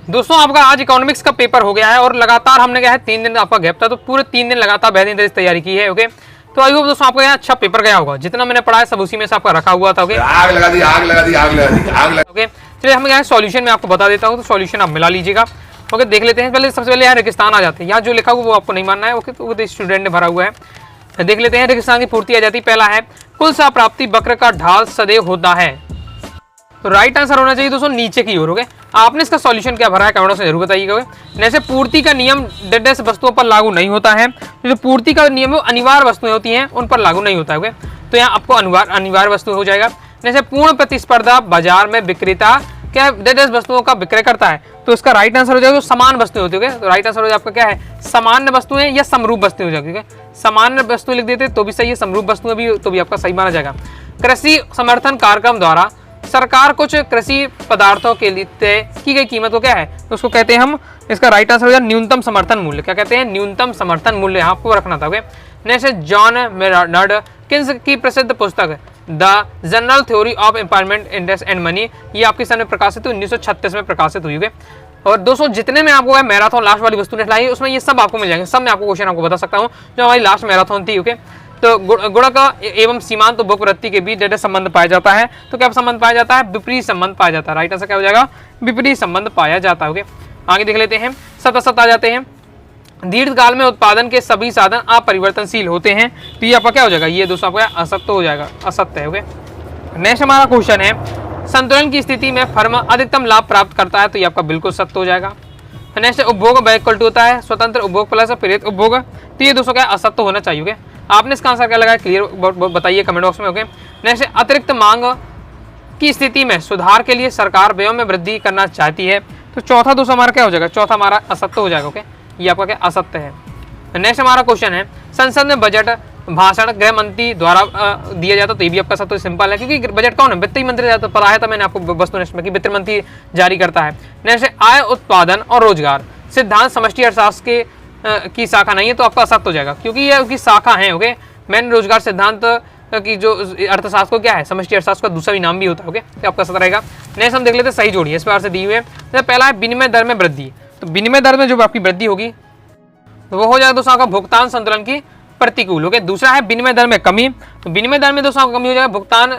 दोस्तों आपका आज इकोनॉमिक्स का पेपर हो गया है और लगातार हमने क्या है 3 दिन आपका गैप था, तो पूरे 3 दिन लगातार बेहतरीन तरीके से तैयारी की है। ओके, तो आई होप दोस्तों आपका यहाँ अच्छा पेपर गया होगा। जितना मैंने पढ़ा है सब उसी में से आपका रखा हुआ था। ओके, आग लगा दी, आग लगा दी, आग लगा दी, आग लगा दी। ओके, चलिए हम यहाँ सॉल्यूशन में आपको बता देता हूँ, तो सॉल्यूशन आप मिला लीजिएगा। ओके, देख लेते हैं। पहले सबसे पहले यहाँ रेगिस्तान आ जाते हैं। यहाँ जो लिखा हुआ वो आपको नहीं मानना है। ओके, तो स्टूडेंट ने भरा हुआ है। देख लेते हैं रेगिस्तान की पूर्ति आ जाती है। पहला है कुल प्राप्ति वक्र का ढाल सदैव होता है। तो राइट आंसर होना चाहिए दोस्तों नीचे की ओर। ओके, आपने इसका सॉल्यूशन क्या भरा है कमेंटों से जरूर बताइएगा। जैसे पूर्ति का नियम डेड वस्तुओं पर लागू नहीं होता है, जो पूर्ति का नियम है अनिवार्य वस्तुएं होती हैं उन पर लागू नहीं होता है। ओके, तो यहाँ आपको अनिवार्य वस्तु हो जाएगा। जैसे पूर्ण प्रतिस्पर्धा बाजार में विक्रेता क्या डेड वस्तुओं का विक्रय करता है, तो इसका राइट आंसर हो जाएगा समान वस्तुएं होती है। तो राइट आंसर हो जाएगा आपका क्या है, सामान्य वस्तुएं या समरूप वस्तुएं हो जाएगी। सामान्य वस्तुएं लिख देते तो भी सही है, समरूप वस्तुएं भी तो भी आपका सही माना जाएगा। कृषि समर्थन कार्यक्रम द्वारा सरकार कुछ कृषि पदार्थों के लिए तय की गई कीमत को क्या है, तो उसको कहते हैं हम, इसका राइट आंसर हो जाएगा न्यूनतम समर्थन मूल्य। क्या कहते हैं, न्यूनतम समर्थन मूल्य, आपको रखना था। नेक्स्ट जॉन मेनार्ड किन्स की प्रसिद्ध पुस्तक the general theory of employment index and money, ये आपके सामने प्रकाशित हुई 1936 में प्रकाशित हुई है। और दोस्तों जितने में आपको मैराथन लास्ट वाली वस्तु लाई है उसमें ये सब आपको मिल जाएंगे। सब मैं आपको क्वेश्चन आपको बता सकता हूँ जो हमारी लास्ट मैराथन थी। ओके, तो गुणक एवं सीमांत उपभोग वृत्ति के बीच डेटा संबंध पाया जाता है। तो क्या संबंध पाया जाता है, विपरीत संबंध पाया जाता है। राइट आंसर क्या हो जाएगा, विपरीत संबंध पाया जाता है। ओके, आगे देख लेते हैं। 77 आ जाते हैं। दीर्घकाल में उत्पादन के सभी साधन अपरिवर्तनशील होते हैं, तो ये आपका क्या हो जाएगा, ये दोस्तों आपका असत्य हो जाएगा, असत्य है। ओके, नेक्स्ट हमारा क्वेश्चन है संतुलन की स्थिति में फर्म अधिकतम लाभ प्राप्त करता है, तो ये आपका बिल्कुल सत्य हो जाएगा। नेक्स्ट उपभोग व्यय इक्वल टू होता है स्वतंत्र उपभोग प्लस प्रेरित उपभोग, तो ये दोस्तों क्या असत्य होना चाहिए। ओके, आपने इसका आंसर क्या लगाया क्लियर बताइए कमेंट बॉक्स में। ओके, नेक्स्ट अतिरिक्त मांग की स्थिति में सुधार के लिए सरकार व्ययों में वृद्धि करना चाहती है, तो चौथा दोस्तों हमारा क्या हो जाएगा, चौथा हमारा असत्य हो जाएगा। ओके, ये आपका क्या असत्य है। नेक्स्ट हमारा क्वेश्चन है संसद में बजट भाषण गृह मंत्री द्वारा दिया जाता, तो ये भी आपका सत्य सिंपल है, क्योंकि बजट कौन है, वित्त मंत्री जाता, पढ़ाया था मैंने आपको वस्तुनिष्ठ में कि वित्त मंत्री जारी करता है। नेक्स्ट आय उत्पादन और रोजगार सिद्धांत समष्टि अर्थशास्त्र के की शाखा नहीं है, तो आपका असत्य हो जाएगा, क्योंकि ये उसकी शाखा है। ओके, मैंने रोजगार सिद्धांत की जो अर्थशास्त्र को क्या है, समष्टि अर्थशास्त्र का दूसरा भी नाम भी होता है। ओके, तो आपका सत्य रहेगा। नेक्स्ट हम देख लेते हैं सही जोड़िए, इस प्रकार से दी हुई है। तो पहला है विनिमय दर में वृद्धि, तो विनिमय दर में जो आपकी वृद्धि होगी तो वो हो जाएगा दोस्तों आपका भुगतान संतुलन की प्रतिकूल। ओके, दूसरा है विनिमय दर में कमी, तो विनिमय दर में दोस्तों आपका कमी हो जाएगा भुगतान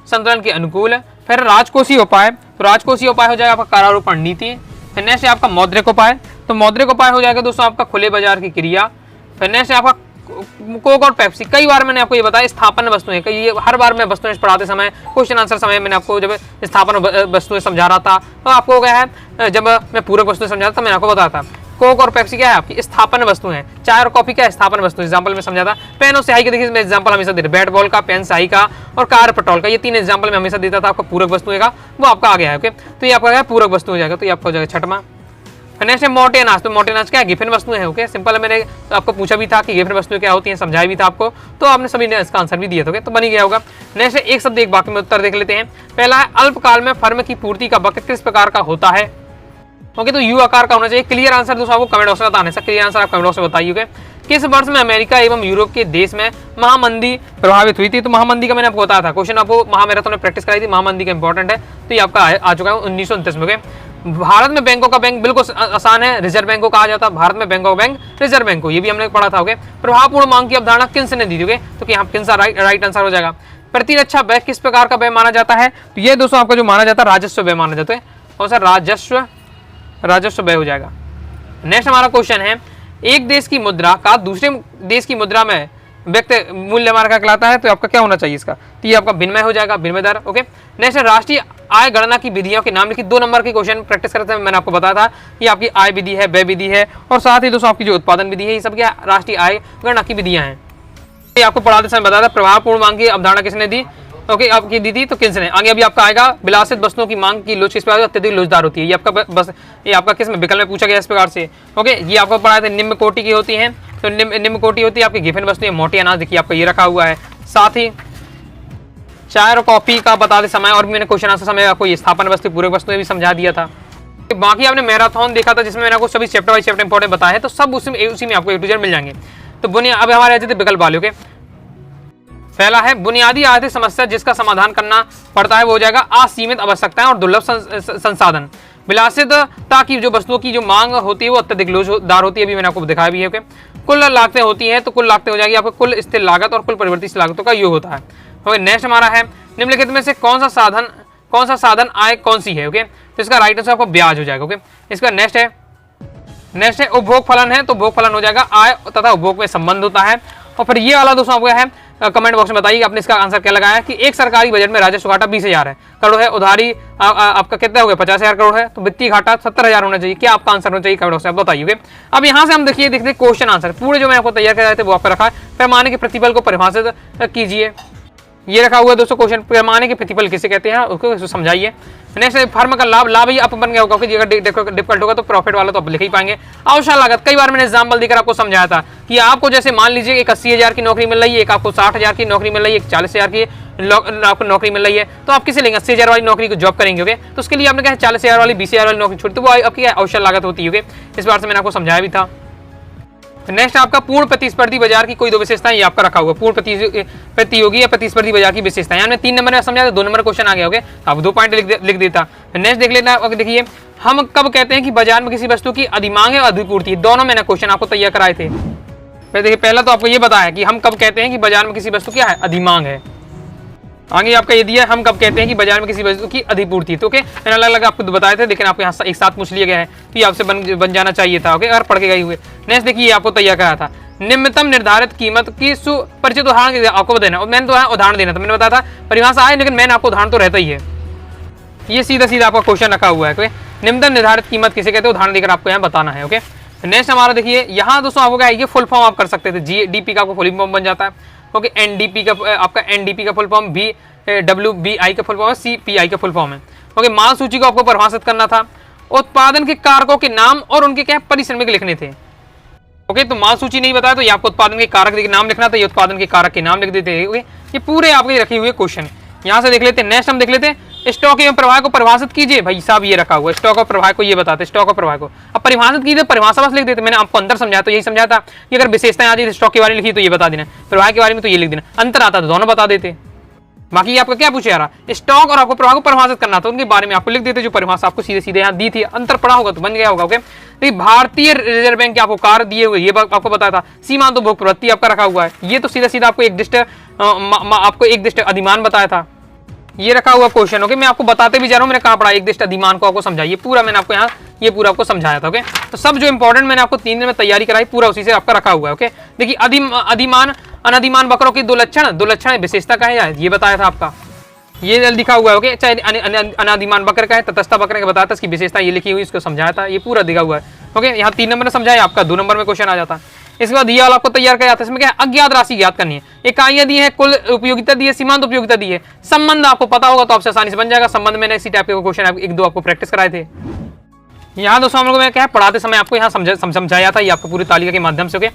संतुलन के अनुकूल। फिर राजकोषीय उपाय, तो राजकोषीय उपाय हो जाएगा आपका करारोपण नीति। फिर नेक्स्ट है आपका मौद्रिक उपाय, तो मौद्रिक उपाय हो जाएगा दोस्तों आपका खुले बाजार की क्रिया। फिर नेक्स्ट है आपका कोक और पेप्सी, कई बार मैंने आपको ये बताया स्थापन वस्तुएं, ये हर बार मैं वस्तुएं पढ़ाते समय क्वेश्चन आंसर समय मैंने आपको जब स्थापन वस्तुएं समझा रहा था, तो आपको क्या है जब मैं पूरक वस्तुएं समझा था मैंने आपको बताया था कोक और पेप्सी क्या है आपकी स्थापन वस्तु है, चाय और कॉफी क्या है स्थापन वस्तु। एग्जांपल में समझा था। पेन और स्याही के देखिए मैं एग्जांपल हमेशा दे रहा, बैट बॉल का, पेन स्याही का और कार पेट्रोल का, ये 3 एग्जांपल में हमेशा देता था। आपका पूरक वस्तु का वो आपका आ गया है। ओके, तो ये आपका क्या पूरक वस्तु हो जाएगा, तो ये आपका हो जाएगा छठवां। नेक्स्ट है मोटे अनाज, तो मोटे अनाज क्या है गिफिन वस्तुएं है। ओके, सिंपल मैंने आपको पूछा भी था कि गिफिन वस्तुएं क्या होती हैं, समझाया भी था आपको, तो आपने सभी ने इसका आंसर भी दिया था। तो बन ही गया होगा। नेक्स्ट है एक शब्द एक वाक्य में उत्तर देख लेते हैं। पहला है अल्पकाल में फर्म की पूर्ति का वक्र किस प्रकार का होता है। ओके, तो यू आकार का होना चाहिए। क्लियर आंसर दोस्तों आपको कमेंट बॉक्स में बताना है, क्लियर आंसर आप कमेंट बॉक्स में बताइए। किस वर्ष में अमेरिका एवं यूरोप के देश में महामंदी प्रभावित हुई थी, तो महामंदी का मैंने आपको बताया था, क्वेश्चन आपको महामैराथन में प्रैक्टिस कराई थी, महामंदी का इंपॉर्टेंट है, तो ये आपका आ चुका है 1929 में। भारत में बैंकों का बैंक बिल्कुल आसान है, रिजर्व बैंक को कहा जाता है, भारत में बैंकों का बैंक रिजर्व बैंक को, ये भी हमने पढ़ा था। ओके, प्रभावपूर्ण मांग की अवधारणा किन्स ने दी थी, तो यहाँ किन्स राइट आंसर हो जाएगा। प्रतिरक्षा व्यय किस प्रकार का व्यय माना जाता है, तो ये दोस्तों आपका जो माना जाता है राजस्व व्यय माना जाता है, और सर राजस्व व्यय हो जाएगा। नेक्स्ट हमारा क्वेश्चन है एक देश की मुद्रा का दूसरे देश की मुद्रा में व्यक्त मूल्य हमारा क्या कहलाता है, तो आपका क्या होना चाहिए इसका, तो ये आपका विनिमय हो जाएगा, विनिमय दर। ओके, नेक्स्ट राष्ट्रीय आय गणना की विधियों के नाम लिखिए। 2 नंबर के क्वेश्चन प्रैक्टिस करते हैं, मैंने आपको बताया था ये आपकी आय विधि है, व्यय विधि है, और साथ ही दोस्तों आपकी जो उत्पादन विधि है, ये सब क्या राष्ट्रीय आय गणना की विधियां हैं। ये आपको पढ़ाते समय बताया था। प्रभावपूर्ण मांग की अवधारणा किसने दी, ओके आपकी दी थी तो किन्स ने। आगे अभी आपका आएगा विलासित वस्तुओं की मांग की लोच किस प्रकार अत्यधिक लोचदार होती है, ये आपका बस ये आपका किस में विकल्प में पूछा गया इस प्रकार से। ओके, ये आपको पढ़ाया था निम्न कोटि की होती है, तो निम्न कोटि होती है आपकी गिफिन वस्तु, मोटे अनाज देखिए आपका ये रखा हुआ है। साथ ही चाय और कॉफी का बताते समय और भी मैंने क्वेश्चन आंसर समय आपको ये स्थापन वस्तु पूरक वस्तुएं भी समझा दिया था। बाकी आपने मैराथन देखा था जिसमें मैंने आपको सभी चैप्टर वाइज चैप्टर इंपॉर्टेंट बताया है, तो सब उसी में आपको A to Z मिल जाएंगे। तो बुनियाद अब हमारे आ जाते विकल्प वाले। ओके, पहला है बुनियादी आर्थिक समस्या जिसका समाधान करना पड़ता है वो हो जाएगा असीमित आवश्यकताएं और दुर्लभ संसाधन। विलासिता की जो वस्तुओं की जो मांग होती है वो अत्यधिक लोचदार होती है, अभी मैंने आपको दिखाया भी है। ओके, कुल लागतें होती हैं तो कुल लागतें हो जाएगी आपको कुल स्थिर लागत और कुल परिवर्तित लागतों का योग होता है। ओके, नेक्स्ट हमारा है निम्नलिखित में से कौन सा साधन आय कौन सी है। ओके, तो इसका राइट आंसर आपको ब्याज हो जाएगा। ओके, इसका नेक्स्ट है उपभोग फलन है, तो उपभोग फलन हो जाएगा आय तथा उपभोग में संबंध होता है। और फिर ये वाला दोस्तों आपको है कमेंट बॉक्स में बताइए आपने इसका आंसर क्या लगाया कि एक सरकारी बजट में राजस्व घाटा 20,000 करोड़ है, उधारी आपका कितना हो गया 50,000 करोड़ है, तो वित्तीय घाटा 70,000 होना चाहिए। क्या आपका आंसर होना चाहिए कमेंट बॉक्स में बताइए। अब यहाँ से हम देखते क्वेश्चन आंसर पूरे जो मैं आपको तैयार कराए थे वो आपका रखा है। पैमाने के प्रतिफल को परिभाषित कीजिए, ये रखा हुआ है दोस्तों क्वेश्चन। पैमाने के प्रतिफल किसे कहते हैं उसको समझाइए। नेक्स्ट फर्म का लाभ ही अप बन गया होगा, अगर डिफिकल्ट होगा तो प्रॉफिट वाला तो आप लिख ही पाएंगे। आवश्यक लागत कई बार मैंने एग्जांपल देकर आपको समझाया था कि आपको जैसे मान लीजिए एक 80,000 की नौकरी मिल रही है, एक आपको 60,000 की नौकरी मिल रही है, एक 40,000 की आपको नौकरी मिल रही है, तो आप किसे लेंगे 80,000 वाली नौकरी को जॉब करेंगे। ओके, तो उसके लिए आपने कहा 40,000 वाली 20,000 वाली नौकरी छोड़ी, तो वो आपकी आवश्यक लागत होती है। इस बार से मैंने आपको समझाया भी था। नेक्स्ट आपका पूर्ण प्रतिस्पर्धी बाजार की कोई दो विशेषताएं, ये आपका रखा हुआ पूर्ण प्रतियोगी या प्रतिस्पर्धी बाजार की विशेषताएं। हमने 3 नंबर में समझा, 2 नंबर क्वेश्चन आ गया। ओके, आप 2 पॉइंट लिख देता। नेक्स्ट देख लेना, देखिए हम कब कहते हैं कि बाजार में किसी वस्तु की अधिमांग है अधिपूर्ति है। दोनों मैंने क्वेश्चन आपको तैयार कराए थे। देखिए पहला तो आपको ये बताया कि हम कब कहते हैं कि बाजार में किसी वस्तु क्या है अधिमांग है। आगे आपका ये दिया हम कब कहते हैं कि बाजार में किसी वस्तु की अधिपूर्ति। तो ओके, मैंने अलग अलग आपको बताए थे, लेकिन आपको यहाँ एक साथ पूछ लिया गया है, तो ये आपसे बन जाना चाहिए था। ओके, अगर पढ़ के गए हुए। नेक्स्ट देखिए आपको तैयार कराया था निम्नतम निर्धारित कीमत की सुपरिचित उदाहरण आपको देना, और मैंने तो उदाहरण देना था, मैंने बताया था परिभाषा आए, लेकिन मैंने आपको उदाहरण तो रहता ही है। ये सीधा आपका क्वेश्चन रखा हुआ है। निम्नतम निर्धारित कीमत किसे कहते हैं, उदाहरण देकर आपको यहाँ बताना है। ओके, नेक्स्ट हमारा देखिए यहाँ दोस्तों आपको क्या है, ये फुल फॉर्म आप कर सकते थे। GDP का आपको फुल फॉर्म बन जाता है। ओके, NDP का आपका NDP का फुल फॉर्म, WBI का फुल फॉर्म है, CPI का फुल फॉर्म है। ओके, माल सूची को आपको परिभाषित करना था। उत्पादन के कारकों के नाम और उनके क्या परिश्रमिक लिखने थे। ओके, तो माल सूची नहीं बताया तो ये आपको उत्पादन के कारक के नाम लिखना था, ये उत्पादन के कारक के नाम लिख देते हैं। ये पूरे आपके रखे हुए क्वेश्चन यहाँ से देख लेते हैं। नेक्स्ट हम देख लेते हैं स्टॉक एवं प्रवाह को परिभाषित कीजिए। भाई साहब ये रखा हुआ है स्टॉक और प्रवाह को, ये बताते स्टॉक और प्रवाह को अब परिभाषित कीजिए, परिभाषा बस लिख देते। मैंने आपको अंदर समझाया तो यही समझाया था कि अगर विशेषताएं आती स्टॉक के बारे में लिखी तो ये बता देना, प्रवाह के बारे में तो ये लिख देना, अंतर आता तो दोनों बता देते। बाकी आपका क्या पूछा जा रहा स्टॉक और आपको प्रवाह को परिभाषित करना था, उनके बारे में आपको लिख देते, जो परिभाषा आपको सीधे यहाँ दी थी। अंतर पड़ा होगा तो बन गया होगा। ओके, भारतीय रिजर्व बैंक के आपको कार्य दिए हुए, ये आपको बताया था। सीमांत उपभोग प्रवृत्ति आपका रखा हुआ है, ये तो सीधा आपको एक दिष्ट अधिमान बताया था, ये रखा हुआ क्वेश्चन। ओके, मैं आपको बताते भी जा रहा हूँ, मैंने कहाँ पढ़ा एक दिष्ट अधिमान को आपको समझाइए पूरा, मैंने आपको यहाँ ये पूरा आपको समझाया था। ओके, तो सब जो इंपॉर्टेंट मैंने आपको 3 दिन में तैयारी कराई पूरा उसी से आपका रखा हुआ है। ओके, देखिए अधिमान अनधिमान बकरों की दो लक्षण विशेषता का है, ये बताया था आपका, ये लिखा हुआ है। ओके, चाहे अनादिमान बकर का है, तटस्था बकर का बताया था, इसकी विशेषता ये लिखी हुई, इसको समझाया था, ये पूरा दिखा हुआ है। ओके, यहाँ 3 नंबर में समझाया, आपका 2 नंबर में क्वेश्चन आ जाता है। इसके बाद ये वाला आपको तैयार किया जाता है, इसमें क्या है अज्ञात राशि ज्ञात करनी है, इकाइयां दी है, कुल उपयोगिता दी है, सीमांत उपयोगिता दी है, संबंध आपको पता होगा तो आपसे आसानी से बन जाएगा। संबंध मैंने इसी टाइप के क्वेश्चन 1-2 आपको प्रैक्टिस कराए थे। यहाँ दोस्तों हम लोग मैं क्या पढ़ाते समय आपको यहाँ समझाया था, ये आपको पूरी तालिका के माध्यम से। ओके,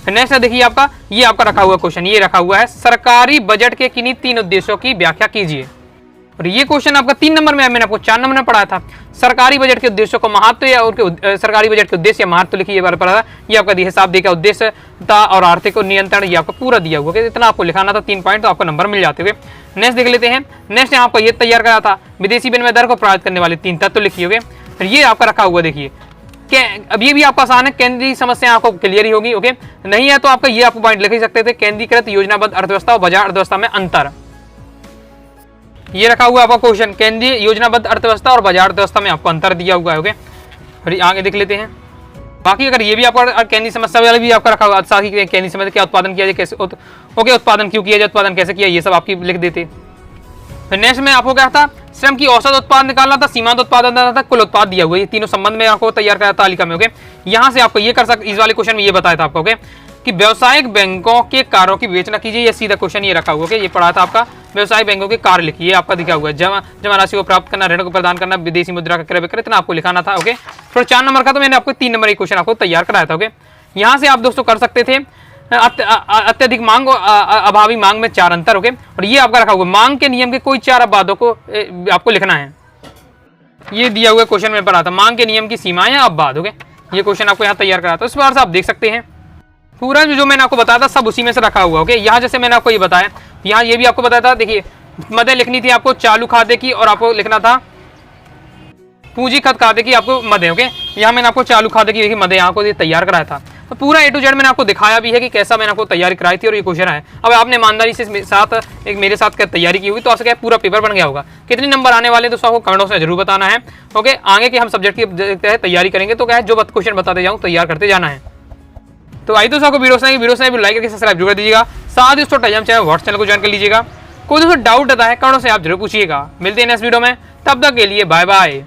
नेक्स्ट देखिए आपका ये आपका रखा हुआ क्वेश्चन, ये रखा हुआ है सरकारी बजट के किन्हीं 3 उद्देश्यों की व्याख्या कीजिए। और ये क्वेश्चन आपका 3 नंबर में है, मैंने आपको 4 नंबर में पढ़ाया था। सरकारी बजट के उद्देश्यों को महत्व या उनके सरकारी बजट के उद्देश्य या महत्व लिखिए, ये बार पढ़ा था। ये आपका हिसाब देखा उद्देश्यता और आर्थिक नियंत्रण, ये आपका पूरा दिया हुआ, इतना आपको लिखाना था 3 पॉइंट, तो आपको नंबर मिल जाते हुए। नेक्स्ट देख लेते हैं। नेक्स्ट यहाँ आपको ये तैयार करा था विदेशी विनिमय दर को प्रभावित करने वाले 3 तत्व लिखिए। ओके, फिर ये आपका रखा हुआ देखिए, अब ये भी आपका आसान है, केंद्रीय समस्या आपको क्लियर ही होगी। ओके, नहीं है तो आपका ये आपको पॉइंट लिख ही सकते थे, केंद्रीकृत योजनाबद्ध अर्थव्यवस्था और बाजार अर्थव्यवस्था में अंतर, ये रखा हुआ आपका क्वेश्चन, केंद्रीय योजनाबद्ध अर्थव्यवस्था और बाजार अर्थव्यवस्था में आपको अंतर दिया हुआ है। ओके, फिर आगे देख लेते हैं। बाकी अगर ये भी आपका केंद्रीय समस्या वाला भी आपका रखा हुआ, साथ ही केंद्रीय समस्या क्या उत्पादन किया जाए, कैसे ओके उत्पादन क्यों किया जाए, उत्पादन कैसे किया, ये सब आपकी लिख देते। फिर नेक्स्ट में आपको क्या था श्रम की औसत उत्पादन निकालना था, सीमांत उत्पादन था, कुल उत्पाद दिया हुआ, ये तीनों संबंध में आपको तैयार करा तालिका में। ओके, यहाँ से आपको ये कर सकते, इस वाले क्वेश्चन में ये बताया था आपको। ओके, कि व्यवसायिक बैंकों के कार्यों की विवेचना कीजिए, ये सीधा क्वेश्चन ये रखा हुआ है, ये पढ़ा था आपका। व्यवसायिक बैंकों के कार्य लिखिए, आपका दिखा हुआ है, जमा राशि को प्राप्त करना, ऋण को प्रदान करना, विदेशी मुद्रा का क्रय विक्रय, इतना आपको लिखाना था। ओके, फिर 4 नंबर का तो मैंने आपको 3 नंबर एक क्वेश्चन आपको तैयार कराया था। ओके, यहाँ से आप दोस्तों कर सकते थे अत्यधिक मांग और अभावी मांग में 4 अंतर। ओके, और ये आपका रखा हुआ मांग के नियम के कोई 4 अपवादों को आपको लिखना है, ये दिया हुआ क्वेश्चन में पढ़ा था, मांग के नियम की सीमाएं अपवाद। ओके, ये क्वेश्चन आपको यहाँ तैयार करा था, इस बार से आप देख सकते हैं पूरा जो मैंने आपको बताया था सब उसी में से रखा हुआ। ओके, यहाँ जैसे मैंने आपको ये बताया, यहाँ ये भी आपको बताया था। देखिए मदद लिखनी थी आपको चालू खाते की, और आपको लिखना था पूंजी खत खाते की आपको मद है। ओके, यहाँ मैंने आपको चालू खाते की मद यहाँ को तैयार कराया था, तो पूरा A to Z मैंने आपको दिखाया भी है कि कैसा मैंने आपको तैयारी कराई थी और ये क्वेश्चन है। अब आपने ईमानदारी से मेरे साथ क्या तैयारी की हुई तो आपसे क्या पूरा पेपर बन गया होगा। कितने नंबर आने वाले दोस्तों आपको कमेंट्स में जरूर बताना है। ओके, आगे के हम सब्जेक्ट की तैयारी करेंगे तो क्या है, जो क्वेश्चन बताते जाऊँ तैयार करते जाना है। तो आई दोस्तों आपको वीडियो लाइक करके सब्सक्राइब जरूर कर दीजिएगा। साथ ही दोस्तों टेलीग्राम चैनल व्हाट्सएप चैनल को ज्वाइन कर लीजिएगा। कोई दोस्तों डाउट आता है कमेंट्स से आप जरूर पूछिएगा। मिलते हैं नेक्स्ट वीडियो में, तब तक के लिए बाय बाय।